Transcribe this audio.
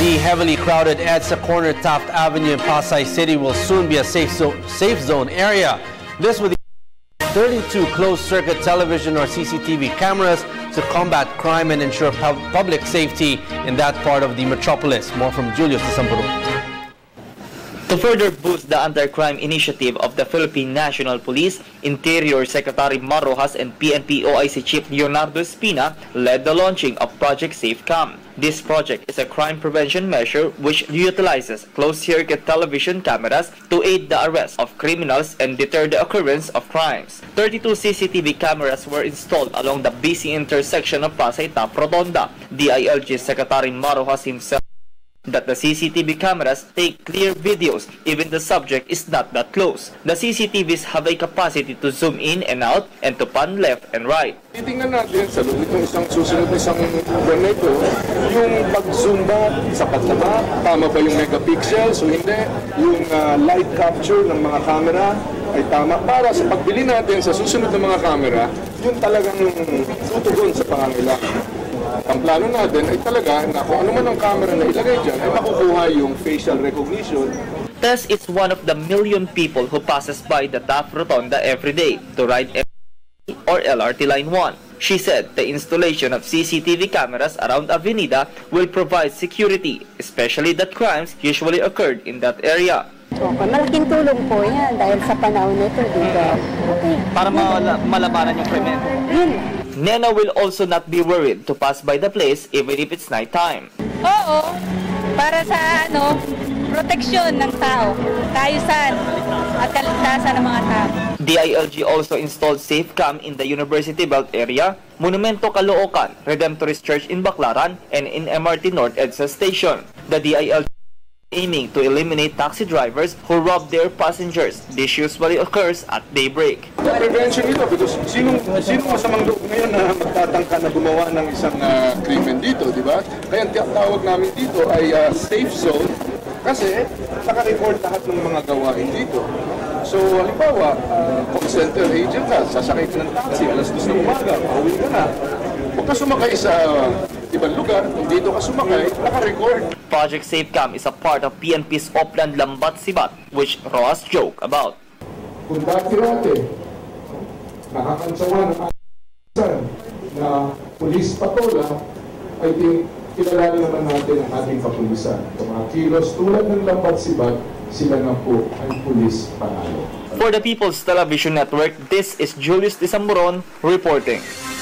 The heavily crowded EDSA corner Taft Avenue in Pasay City will soon be a safe zone area. This with 32 closed-circuit television or CCTV cameras to combat crime and ensure public safety in that part of the metropolis. More from Julius de Sampuro. To further boost the anti-crime initiative of the Philippine National Police, Interior Secretary Mar Rojas and PNP OIC Chief Leonardo Espina led the launching of Project SafeCam. This project is a crime prevention measure which utilizes closed-circuit television cameras to aid the arrest of criminals and deter the occurrence of crimes. 32 CCTV cameras were installed along the busy intersection of Pasay Taft Rotonda. DILG Secretary Mar Rojas himself that the CCTV cameras take clear videos even the subject is not that close. The CCTVs have a capacity to zoom in and out and to pan left and right. Titingnan natin sa loob itong isang susunod na isang ganito, yung pag-zoom ba, sapat na ba, tama ba yung megapixel, so hindi, yung light capture ng mga camera ay tama para sa pagbili natin sa susunod na mga camera, yun talagang tutugon sa pangangailangan. Ang plano natin ay talaga na kung ano man ang camera na ilagay dyan ay makukuha yung facial recognition. Tess is one of the million people who passes by the Taft Rotonda every day to ride MRT or LRT Line 1. She said the installation of CCTV cameras around Avenida will provide security, especially that crimes usually occurred in that area. Okay, malaking tulong po yan dahil sa panahon nito dito. Okay. Para malabanan yung krimen. Yun. Nena will also not be worried to pass by the place even if it's nighttime. Oo, para sa proteksyon ng tao, kaayusan at kaligtasan ng mga tao. DILG also installed SafeCam in the University Belt area, Monumento Caloocan, Redemptorist Church in Baclaran, and in MRT North EDSA Station. The DILG aiming to eliminate taxi drivers who rob their passengers. This usually occurs at daybreak. Prevention ito because sino masamang loob ngayon na magtatangka na gumawa ng isang krimen dito, di ba? Kaya ang tawag namin dito ay safe zone kasi naka-record lahat ng mga gawain dito. So, halimbawa, call center agent ka, sasakay ka ng taxi, alas 2 ng umaga, pauwi ka na. Huwag ka sumakay sa ibang lugar, kung dito ka sumakay, naka-record. Project SafeCam is a part of PNP's Oplan Lambat Sibat, which Roas joke about. Kung dati-dati, nakakantsawa ng na pulis patola, I think kilala naman natin ang ating kapulisan. Sa mga kilos tulad ng Lambat Sibat, sila na po ay pulis panalo. For the People's Television Network, this is Julius de Samburon reporting.